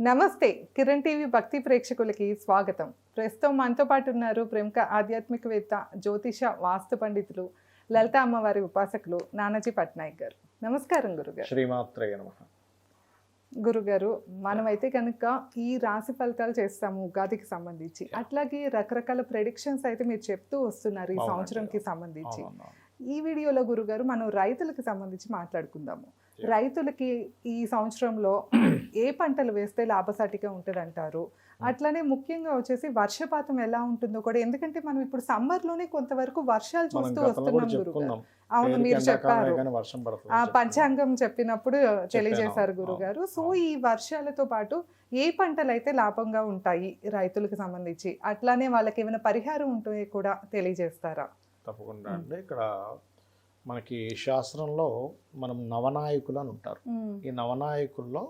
నమస్తే కిరణ్ టీవీ భక్తి ప్రేక్షకులకి స్వాగతం. ప్రస్తుతం మనతో పాటు ఉన్నారు ప్రముఖ ఆధ్యాత్మికవేత్త, జ్యోతిష, వాస్తు పండితులు, లలిత అమ్మవారి ఉపాసకులు నానాజీ పట్నాయక్ గారు. నమస్కారం గురుగారు. శ్రీమాత్రేయ నమః. గురుగారు, మనమైతే కనుక ఈ రాశి ఫలితాలు చేస్తాము ఉగాదికి సంబంధించి, అట్లాగే రకరకాల ప్రెడిక్షన్స్ అయితే మీరు చెప్తూ వస్తున్నారు ఈ సంవత్సరంకి సంబంధించి. ఈ వీడియోలో గురుగారు మనం రైతులకు సంబంధించి మాట్లాడుకుందాము. రైతులకి ఈ సంవత్సరంలో ఏ పంటలు వేస్తే లాభసాటిగా ఉంటుంది అంటారు? అట్లానే ముఖ్యంగా వచ్చేసి వర్షపాతం ఎలా ఉంటుందో కూడా, ఎందుకంటే మనం ఇప్పుడు సమ్మర్లోనే కొంతవరకు వర్షాలు చూస్తూ వస్తున్నాం గురుగారు. అవును, మీరు చెప్పారు, పంచాంగం చెప్పినప్పుడు తెలియజేశారు గురుగారు. సో ఈ వర్షాలతో పాటు ఏ పంటలు అయితే లాభంగా ఉంటాయి రైతులకు సంబంధించి, అట్లానే వాళ్ళకి ఏమైనా పరిహారం ఉంటే కూడా తెలియజేస్తారా? తప్పకుండా అండి. ఇక్కడ మనకి శాస్త్రంలో మనం నవనాయకులు అని ఉంటారు. ఈ నవనాయకుల్లో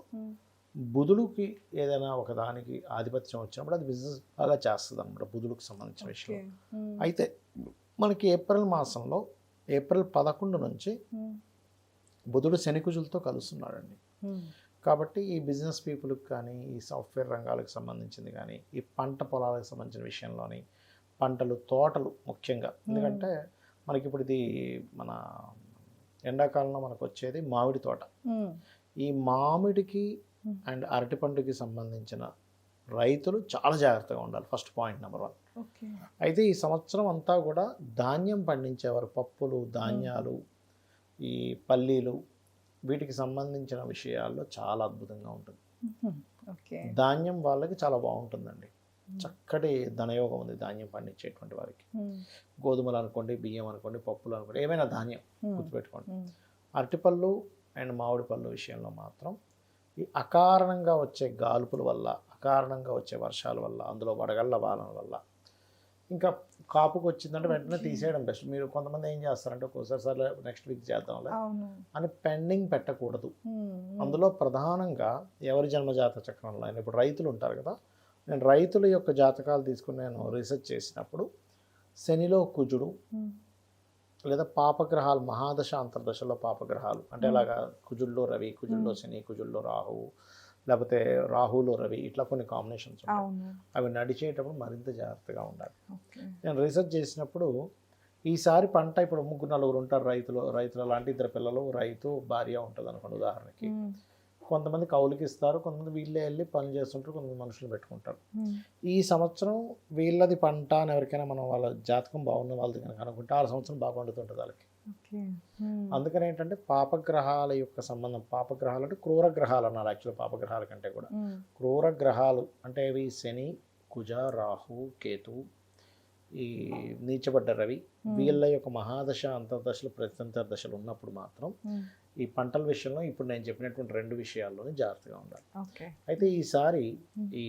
బుధుడికి ఏదైనా ఒక దానికి ఆధిపత్యం వచ్చినప్పుడు అది బిజినెస్ బాగా చేస్తుంది అనమాట, బుధుడికి సంబంధించిన విషయం. అయితే మనకి ఏప్రిల్ మాసంలో ఏప్రిల్ 11 నుంచి బుధుడు శనికుజులతో కలుస్తున్నాడండి. కాబట్టి ఈ బిజినెస్ పీపుల్కి కానీ, ఈ సాఫ్ట్వేర్ రంగాలకు సంబంధించింది కానీ, ఈ పంట పొలాలకు సంబంధించిన విషయంలోని పంటలు, తోటలు ముఖ్యంగా, ఎందుకంటే మనకి ఇప్పుడు ఇది మన ఎండాకాలంలో మనకు వచ్చేది మామిడి తోట. ఈ మామిడికి అండ్ అరటి పండుకి సంబంధించిన రైతులు చాలా జాగ్రత్తగా ఉండాలి. First point number 1. అయితే ఈ సంవత్సరం అంతా కూడా ధాన్యం పండించేవారు, పప్పులు, ధాన్యాలు, ఈ పల్లీలు, వీటికి సంబంధించిన విషయాల్లో చాలా అద్భుతంగా ఉంటుంది. ధాన్యం వాళ్ళకి చాలా బాగుంటుందండి. చక్కటి ధనయోగం ఉంది ధాన్యం పండించేటువంటి వారికి. గోధుమలు అనుకోండి, బియ్యం అనుకోండి, పప్పులు అనుకోండి, ఏమైనా ధాన్యం గుర్తుపెట్టుకోండి. అరటిపళ్ళు అండ్ మామిడి పళ్ళు విషయంలో మాత్రం ఈ అకారణంగా వచ్చే గాలుపుల వల్ల, అకారణంగా వచ్చే వర్షాల వల్ల, అందులో వడగళ్ళ వాలన వల్ల ఇంకా కాపుకు వచ్చిందంటే వెంటనే తీసేయడం బెస్ట్. మీరు కొంతమంది ఏం చేస్తారంటే ఒక్కోసారి నెక్స్ట్ వీక్ చేద్దాంలే అని పెండింగ్ పెట్టకూడదు. అందులో ప్రధానంగా ఎవరి జన్మజాత చక్రంలో అయినా, ఇప్పుడు రైతులు ఉంటారు కదా, నేను రైతుల యొక్క జాతకాలు తీసుకుని నేను రీసెర్చ్ చేసినప్పుడు శనిలో కుజుడు, లేదా పాపగ్రహాలు, మహాదశ అంతర్దశలో పాపగ్రహాలు అంటే అలాగా కుజుల్లో రవి, కుజుల్లో శని, కుజుల్లో రాహువు, లేకపోతే రాహులో రవి, ఇట్లా కొన్ని కాంబినేషన్స్ ఉంటాయి. అవి నడిచేటప్పుడు మరింత జాగ్రత్తగా ఉండాలి. నేను రీసెర్చ్ చేసినప్పుడు ఈసారి పంట, ఇప్పుడు 3-4 ఉంటారు రైతులు లాంటి 2 పిల్లలు, రైతు భార్య ఉంటుంది అనుకోండి ఉదాహరణకి. కొంతమంది కౌలుకి ఇస్తారు, కొంతమంది వీళ్ళే వెళ్ళి పనులు చేస్తుంటారు, కొంతమంది మనుషులు పెట్టుకుంటారు. ఈ సంవత్సరం వీళ్ళది పంట అని ఎవరికైనా మనం వాళ్ళ జాతకం బాగున్న వాళ్ళది కనుక అనుకుంటే ఆ సంవత్సరం బాగా పండుతుంటుంది వాళ్ళకి. అందుకని ఏంటంటే పాపగ్రహాల యొక్క సంబంధం, పాపగ్రహాలు అంటే క్రూర గ్రహాలు అన్నారు యాక్చువల్, పాపగ్రహాల కంటే కూడా క్రూర గ్రహాలు అంటే ఇవి శని, కుజ, రాహు, కేతు, ఈ నీచబడ్డ రవి, వీళ్ళ యొక్క మహాదశ అంతర్దశలు, ప్రత్యంతర దశలు ఉన్నప్పుడు మాత్రం ఈ పంటల విషయంలో ఇప్పుడు నేను చెప్పినటువంటి 2 విషయాల్లోనే జాగ్రత్తగా ఉండాలి. అయితే ఈసారి ఈ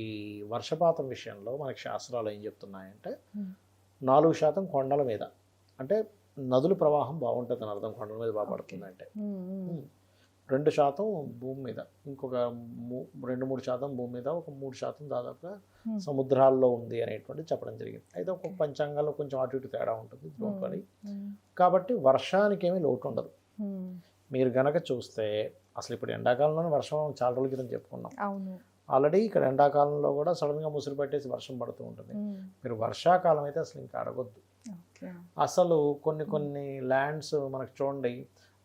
వర్షపాతం విషయంలో మనకి శాస్త్రాలు ఏం చెప్తున్నాయంటే 4% కొండల మీద, అంటే నదుల ప్రవాహం బాగుంటుంది అని అర్థం. కొండల మీద బాగా పడుతుంది అంటే 2% భూమి మీద, ఇంకొక 2-3% భూమి మీద, ఒక 3% దాదాపుగా సముద్రాల్లో ఉంది అనేటువంటి చెప్పడం జరిగింది. అయితే ఒక్కొక్క పంచాంగాల్లో కొంచెం అటు ఇటు తేడా ఉంటుంది చూసుకొని. కాబట్టి వర్షానికి ఏమీ లోటు ఉండదు. మీరు గనక చూస్తే అసలు ఇప్పుడు ఎండాకాలంలోనే వర్షం చాలా రోజుల క్రితం చెప్పుకున్నాం. ఆల్రెడీ ఇక్కడ ఎండాకాలంలో కూడా సడన్గా ముసురు పెట్టేసి వర్షం పడుతూ ఉంటుంది. మీరు వర్షాకాలం అయితే అసలు ఇంకా అడగొద్దు. అసలు కొన్ని ల్యాండ్స్ మనకు చూడండి,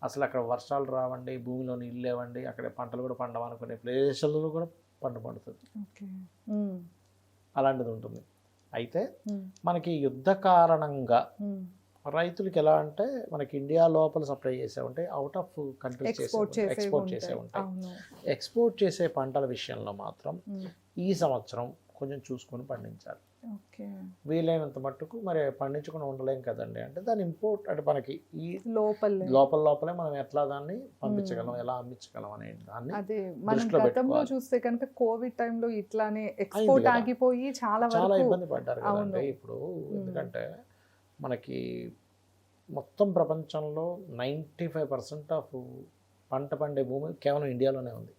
అసలు అక్కడ వర్షాలు రావండి, భూమిలో నీళ్ళు లేవండి, అక్కడ పంటలు కూడా పండవనుకునే ప్లేసులలో కూడా పండుతుంది. అలాంటిది ఉంటుంది. అయితే మనకి యుద్ధ కారణంగా రైతులకి ఎలా అంటే మనకి ఇండియా లోపల సప్లై చేసే ఉంటాయి, అవుట్ ఆఫ్ కంట్రీస్ ఎక్స్పోర్ట్ చేసే ఉంటాయి. ఎక్స్పోర్ట్ చేసే పంటల విషయంలో మాత్రం ఈ సంవత్సరం కొంచెం చూసుకొని పండించాలి. వీలైనంత మట్టుకు మరి పండించుకుని ఉండలేం కదండి, అంటే దాని ఇంపోర్ట్ అంటే మనకి ఈ లోపలే మనం ఎట్లా దాన్ని పంపించగలం, ఎలా అమ్మించగలం అనే దాన్ని దృష్టిలో పెట్టుకోవాలి. చూస్తే కనుక కోవిడ్ టైంలో ఇట్లానే ఎక్స్పోర్ట్ ఆగిపోయి చాలా ఇబ్బంది పడ్డారు కదండి ఇప్పుడు. ఎందుకంటే మనకి మొత్తం ప్రపంచంలో 95% ఆఫ్ పంట పండే భూమి కేవలం ఇండియాలోనే ఉంది.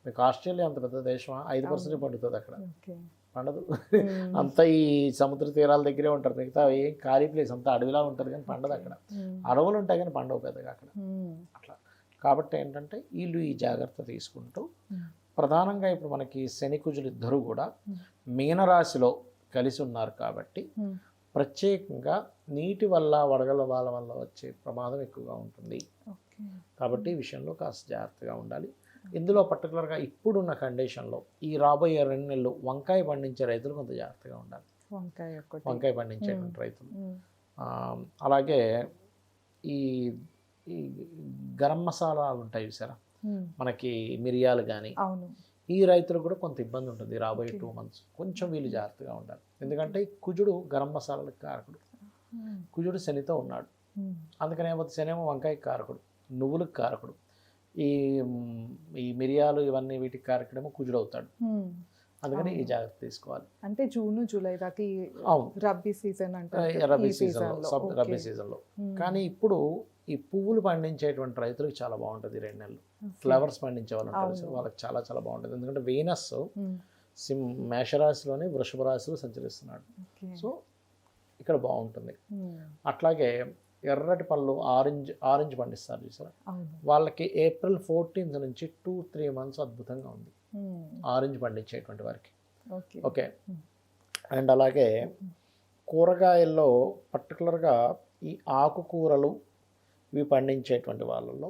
మీకు ఆస్ట్రేలియా అంత పెద్ద దేశం, 5% పండుతుంది అక్కడ, పండదు. అంతా ఈ సముద్ర తీరాల దగ్గరే ఉంటారు, మిగతా ఏం ఖాళీ ప్లేస్ అంతా అడవిలా ఉంటుంది కానీ పండదు అక్కడ. అడవులు ఉంటాయి కానీ పండవు పెద్దగా అక్కడ అట్లా. కాబట్టి ఏంటంటే వీళ్ళు ఈ జాగ్రత్త తీసుకుంటూ ప్రధానంగా ఇప్పుడు మనకి శని కుజులు ఇద్దరు కూడా మీనరాశిలో కలిసి ఉన్నారు కాబట్టి ప్రత్యేకంగా నీటి వల్ల వడగల వల్ల వచ్చే ప్రమాదం ఎక్కువగా ఉంటుంది. కాబట్టి ఈ విషయంలో కాస్త జాగ్రత్తగా ఉండాలి. ఇందులో పర్టికులర్గా ఇప్పుడున్న కండిషన్లో ఈ రాబోయే 2 నెలలు వంకాయ పండించే రైతులు కొంత జాగ్రత్తగా ఉండాలి. వంకాయ పండించేటువంటి రైతులు, అలాగే ఈ ఈ గరం మసాలాలు ఉంటాయి చూసారా, మనకి మిరియాలు కానీ, ఈ రైతులకు కూడా కొంత ఇబ్బంది ఉంటుంది రాబోయే 2 months. కొంచెం వీళ్ళు జాగ్రత్తగా ఉండాలి. ఎందుకంటే కుజుడు గరం మసాలాలకు కారకుడు, కుజుడు శనితో ఉన్నాడు. అందుకని ఏమవుతుంది, శని ఏమో వంకాయకి కారకుడు, నువ్వులకు కారకుడు, ఈ మిరియాలు ఇవన్నీ వీటికి కారకుడేమో కుజుడు అవుతాడు. అందుకని ఈ జాగ్రత్త తీసుకోవాలి. అంటే జూన్ జూలై దాకా రబ్బీ సీజన్ అంటే రబ్బీ సీజన్లో. కానీ ఇప్పుడు ఈ పువ్వులు పండించేటువంటి రైతులకు చాలా బాగుంటుంది 2 నెలలు. ఫ్లవర్స్ పండించే వాళ్ళు ఉంటారు, వాళ్ళకి చాలా చాలా బాగుంటుంది. ఎందుకంటే వీనస్ మేషరాశిలోనే వృషభ రాశిలో సంచరిస్తున్నాడు. సో ఇక్కడ బాగుంటుంది. అట్లాగే ఎర్రటి పళ్ళు ఆరెంజ్ పండిస్తారు చూసారా, వాళ్ళకి April 14th నుంచి 2-3 months అద్భుతంగా ఉంది ఆరెంజ్ పండించేటువంటి వారికి. ఓకే. అండ్ అలాగే కూరగాయల్లో పర్టికులర్గా ఈ ఆకుకూరలు ఇవి పండించేటువంటి వాళ్ళలో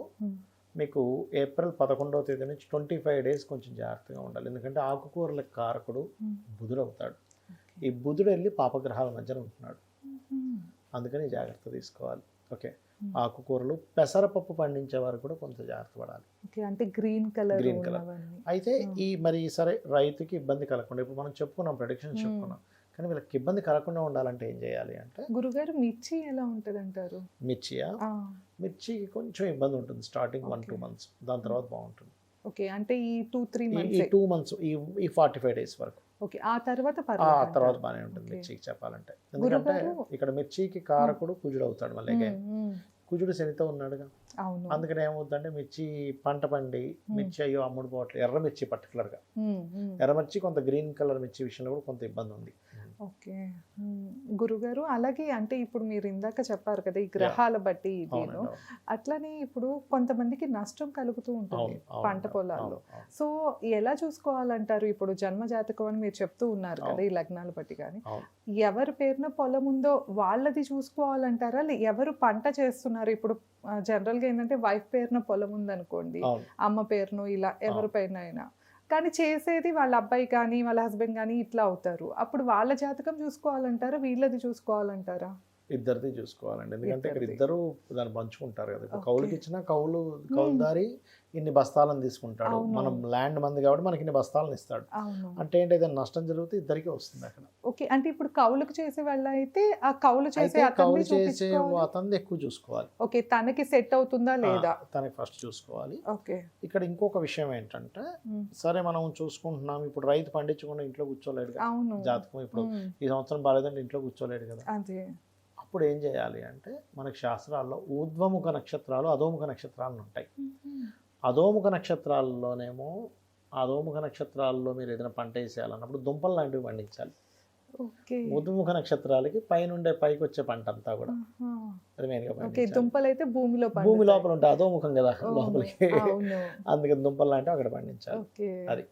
మీకు April 11వ తేదీ నుంచి 25 days కొంచెం జాగ్రత్తగా ఉండాలి. ఎందుకంటే ఆకుకూరలకు కారకుడు బుధుడు అవుతాడు. ఈ బుధుడు వెళ్ళి పాపగ్రహాల మధ్యన ఉంటున్నాడు. అందుకని జాగ్రత్త తీసుకోవాలి. ఓకే. ఆకుకూరలు, పెసరపప్పు పండించే వారు కూడా కొంత జాగ్రత్త పడాలి. అంటే గ్రీన్ కలర్. అయితే ఈ మరి సరే రైతుకి ఇబ్బంది కలగకుండా, ఇప్పుడు మనం చెప్పుకున్నాం, ప్రెడిక్షన్ చెప్పుకున్నాం, కానీ వీళ్ళకి ఇబ్బంది కలగకుండా ఉండాలంటే ఏం చేయాలి అంటే, గురుగారు మిర్చి ఎలా ఉంటుంది అంటారు? మిర్చికి కొంచెం ఇబ్బంది ఉంటుంది స్టార్టింగ్ 1-2 months, దాని తర్వాత బాగుంటుంది. ఓకే. అంటే ఈ 2-3 months, ఈ 2 months, ఈ 45 days వరకు. ఓకే. ఆ తర్వాత బాగానే ఉంటుంది మిర్చికి చెప్పాలంటే. ఎందుకంటే ఇక్కడ మిర్చికి కారకుడు కుజుడు అవుతాడు. మళ్ళీ కుజుడు శనితో ఉన్నాడుగా. అందుకని ఏమవుతుందంటే మిర్చి పంట పండి మిర్చి అయ్యో అమ్ముడు పోవట్లేదు. ఎర్రమిర్చి పర్టికులర్గా ఎర్రమిర్చి, కొంత గ్రీన్ కలర్ మిర్చి విషయంలో కూడా కొంత ఇబ్బంది ఉంది. ఓకే గురుగారు. అలాగే అంటే ఇప్పుడు మీరు ఇందాక చెప్పారు కదా ఈ గ్రహాల బట్టి ఇదేను, అట్లనే ఇప్పుడు కొంతమందికి నష్టం కలుగుతూ ఉంటుంది పంట పొలాల్లో. సో ఎలా చూసుకోవాలంటారు? ఇప్పుడు జన్మ జాతకం అని మీరు చెప్తూ ఉన్నారు కదా ఈ లగ్నాలు బట్టి, కానీ ఎవరి పేరున పొలం ఉందో వాళ్ళది చూసుకోవాలంటారా? ఎవరు పంట చేస్తున్నారు? ఇప్పుడు జనరల్గా ఏంటంటే వైఫ్ పేరున పొలం ఉందనుకోండి, అమ్మ పేరును, ఇలా ఎవరి పైన అయినా, కానీ చేసేది వాళ్ళ అబ్బాయి కానీ వాళ్ళ హస్బెండ్ కానీ ఇట్లా అవుతారు. అప్పుడు వాళ్ళ జాతకం చూసుకోవాలంటారా, వీళ్ళది చూసుకోవాలంటారా? ఇద్దరిది చూసుకోవాలండి. ఎందుకంటే ఇక్కడ ఇద్దరు దాన్ని పంచుకుంటారు కదా. ఇప్పుడు కౌలుకి ఇచ్చిన కౌలుదారి ఇన్ని బస్తాలను తీసుకుంటాడు, మనం ల్యాండ్ మంది కాబట్టి మనకి ఇన్ని బస్తాలను ఇస్తాడు. అంటే ఏంటి, ఏదైనా నష్టం జరిగితే ఇద్దరికే వస్తుంది అక్కడ. ఓకే. అంటే ఇప్పుడు కౌలుకు చేసే వాళ్ళ అయితే ఆ కౌలు చేసే అతన్ని ఎక్కువ చూసుకోవాలి. ఓకే. తనకి సెట్ అవుతుందా లేదా తనకి ఫస్ట్ చూసుకోవాలి. ఓకే. ఇక్కడ ఇంకొక విషయం ఏంటంటే, సరే మనం చూసుకుంటున్నాం, ఇప్పుడు రైతు పండించకుండా ఇంట్లో కూర్చోలేడు కదా. జాతకం ఇప్పుడు ఈ సంవత్సరం బాలేదంటే ఇంట్లో కూర్చోలేడు కదా. అప్పుడు ఏం చేయాలి అంటే, మనకి శాస్త్రాల్లో ఊర్ధ్వముఖ నక్షత్రాలు, అధోముఖ నక్షత్రాలు ఉంటాయి. అధోముఖ నక్షత్రాల్లో మీరు ఏదైనా పంట వేసేయాలన్నప్పుడు దుంపలు లాంటివి పండించాలి. ఊర్ధ్వముఖ నక్షత్రాలకి పైకి వచ్చే పంట అంతా కూడా దుంపలైతే భూమి లోపల ఉంటాయి, అధోముఖం కదా లోపలికి, అందుకని దుంపలు లాంటివి అక్కడ పండించాలి. అది.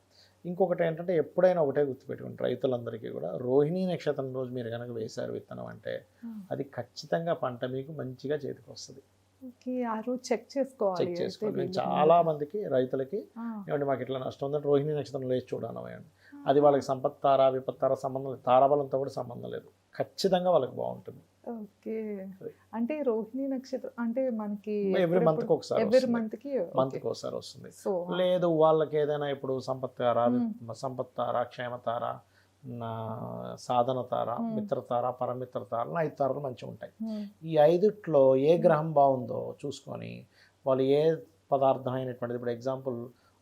ఇంకొకటి ఏంటంటే, ఎప్పుడైనా ఒకటే గుర్తుపెట్టుకుంటారు రైతులందరికీ కూడా, రోహిణీ నక్షత్రం రోజు మీరు కనుక వేశారు విత్తనం అంటే అది ఖచ్చితంగా పంట మీకు మంచిగా చేతికి వస్తుంది. చెక్ చేసుకోవాలి. నేను చాలా మందికి రైతులకి ఏమంటే మాకు ఇట్లా నష్టం ఉందంటే రోహిణీ నక్షత్రం వేసి చూడనవేయండి. అది వాళ్ళకి సంపత్తారా విపత్తారా సంబంధం లేదు, తారాబలంతో కూడా సంబంధం లేదు, ఖచ్చితంగా వాళ్ళకి బాగుంటుంది. ఓకే. అంటే రోహిణి నక్షత్రం అంటే మనకి ఎవ్రీ మంత్కి ఒకసారి వస్తుంది. లేదు వాళ్ళకి ఏదైనా ఇప్పుడు సంపత్తారా, క్షేమతారా, సాధన తార, మిత్రతార, పరమిత్ర తార, 5 తారలు మంచిగా ఉంటాయి. ఈ 5లో ఏ గ్రహం బాగుందో చూసుకొని వాళ్ళు ఏ పదార్థం అయినటువంటిది, ఇప్పుడు ఎగ్జాంపుల్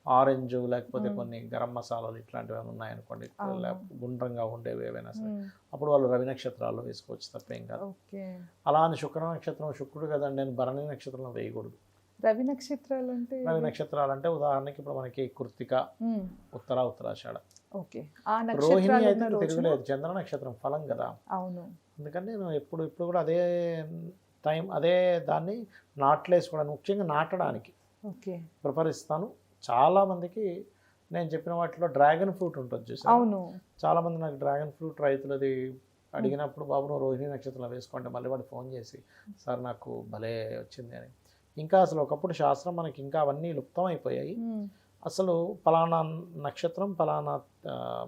ఆరెంజ్ లేకపోతే కొన్ని గరం మసాలాలు ఇట్లాంటివి ఏమైనా ఉన్నాయనుకోండి, గుండ్రంగా ఉండేవి ఏవైనా సరే, అప్పుడు వాళ్ళు రవి నక్షత్రాల్లో వేసుకోవచ్చు, తప్పేం కాదు. అలా అని శుక్రుడు కదండి నేను భరణి నక్షత్రంలో వేయకూడదు. రవి నక్షత్రాలు అంటే ఉదాహరణకి ఇప్పుడు మనకి కృత్తిక, ఉత్తరాషాఢ, రోహిణి అయితే తిరుగులేదు, చంద్ర నక్షత్రం ఫలం కదా. అందుకని నేను ఇప్పుడు కూడా అదే టైం అదే దాన్ని నాట్లేసుకోవడానికి, ముఖ్యంగా నాటడానికి ప్రిఫర్ ఇస్తాను. చాలామందికి నేను చెప్పిన వాటిలో డ్రాగన్ ఫ్రూట్ ఉంటుంది చూసారా? అవును. చాలామంది నాకు డ్రాగన్ ఫ్రూట్ రైతులది అడిగినప్పుడు బాబు నువ్వు రోహిణి నక్షత్రం వేసుకుంటే మళ్ళీ వాడు ఫోన్ చేసి సార్ నాకు భలే వచ్చింది అని. ఇంకా అసలు ఒకప్పుడు శాస్త్రం మనకి ఇంకా అవన్నీ లుప్తం అయిపోయాయి. అసలు పలానా నక్షత్రం పలానా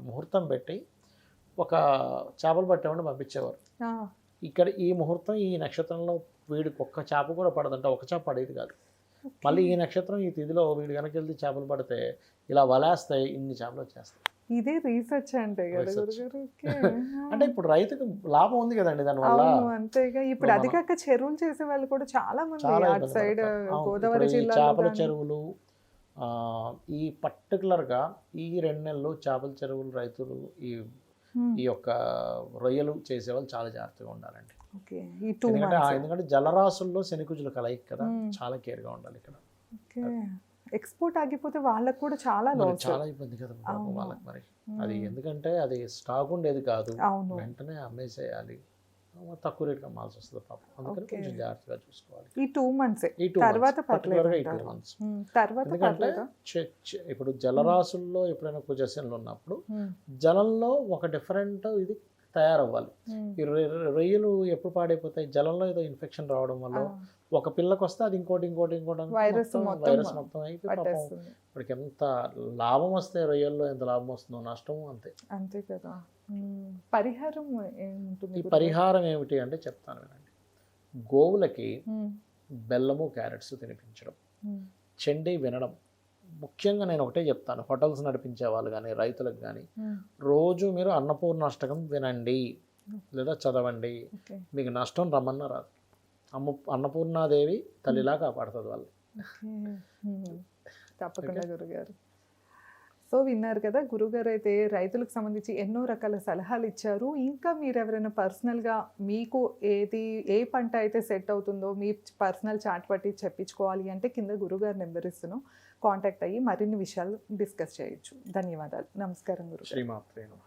ముహూర్తం పెట్టి ఒక చేపలు పట్టేవాడిని పంపించేవారు. ఇక్కడ ఈ ముహూర్తం ఈ నక్షత్రంలో వీడికి ఒక్క చేప కూడా పడదంటే ఒక చేప పడేది కాదు. మళ్ళీ ఈ నక్షత్రం ఈ తిథిలో వీడు కనుక వెళ్తే చేపలు పడితే ఇలా వలేస్తాయి, ఇన్ని చేపలు వచ్చేస్తాయి. ఇదే రీసెర్చ్ అంటే కదా Research. గురుగారు. అంటే ఇప్పుడు రైతుకు లాభం ఉంది కదండి దానివల్ల. అవును అంతేగా. ఇప్పుడు అది కాక చెరువులు చేసే వాళ్ళు కూడా చాలా మంది చాలా అటు ఇబ్బంది సైడ్ పడతారు. అవును. గోదావరి ఇప్పుడు ఈ జిల్లాలో చేపల గానీ. చెరువులు ఈ పర్టికులర్గా ఈ 2 నెలలు చేపల చెరువులు రైతులు ఈ యొక్క రొయ్యలు చేసేవాళ్ళు చాలా జాగ్రత్తగా ఉండాలండి. ఓకే. ఈ 2 ఎందుకంటే months. ఎందుకంటే జలరాశుల్లో శనికుజులు కలయిక కదా, చాలా కేర్గా ఉండాలి ఇక్కడ. ఓకే. ఎక్స్పోర్ట్ ఆగిపోతే వాళ్ళకు కూడా చాలా మరి లాస్. చాలా ఇబ్బంది కదా పాపం వాళ్ళకి. మరి అది ఎందుకంటే అది స్టాక్ ఉండేది కాదు, అవును. వెంటనే అమ్మేసేయాలి, తక్కువ రేట్కి అమ్మాల్సి వస్తుంది పాపం. అందుకని కొంచెం జాగ్రత్తగా చూసుకోవాలి. ఈ 2 months ఈ 2 తర్వాత months, particularly ఈ 2 పర్లేదు. months. తర్వాత ఎందుకంటే పర్లేదా? ఇప్పుడు జలరాశుల్లో ఎప్పుడైనా కుజశనులు ఉన్నప్పుడు జలంలో ఒక డిఫరెంట్ ఇది తయారవ్వాలి. ఈ రొయ్యలు ఎప్పుడు పాడైపోతాయి, జలంలో ఏదో ఇన్ఫెక్షన్ రావడం వల్ల ఒక పిల్లకి వస్తే అది ఇంకోటి వైరస్ వైరస్ మొత్తం అయిపోయి పాపం పట్టేస్తుంది. ఇప్పటికి ఎంత లాభం వస్తే రొయ్యల్లో ఎంత లాభం వస్తుందో నష్టము అంతే. అంతే కదా. పరిహారం ఏముంటుంది ఈ గురుగారు? పరిహారం ఏమిటి అంటే చెప్తాను వినండి. గోవులకి బెల్లము క్యారెట్స్ తినిపించడం, చెండి వినడం. ముఖ్యంగా నేను ఒకటే చెప్తాను, హోటల్స్ నడిపించే వాళ్ళు కానీ రైతులకు కానీ రోజు మీరు అన్నపూర్ణాష్టకం వినండి లేదా చదవండి. ఓకే. మీకు నష్టం రమ్మన్నా రాదు. అన్నపూర్ణాదేవి తల్లిలా కాపాడుతుంది వాళ్ళు. తప్పకుండా గురుగారు. సో విన్నారు కదా, గురుగారు అయితే రైతులకు సంబంధించి ఎన్నో రకాల సలహాలు ఇచ్చారు. ఇంకా మీరు ఎవరైనా పర్సనల్గా మీకు ఏ పంట అయితే సెట్ అవుతుందో మీ పర్సనల్ చార్ట్ పట్టి చెప్పించుకోవాలి అంటే కింద గురుగారు నెంబర్ ఇస్తున్నాను, కాంటాక్ట్ అయ్యి మరిన్ని విషయాలు డిస్కస్ చేయొచ్చు. ధన్యవాదాలు. నమస్కారం గురుగారు. శ్రీమాత్రేను.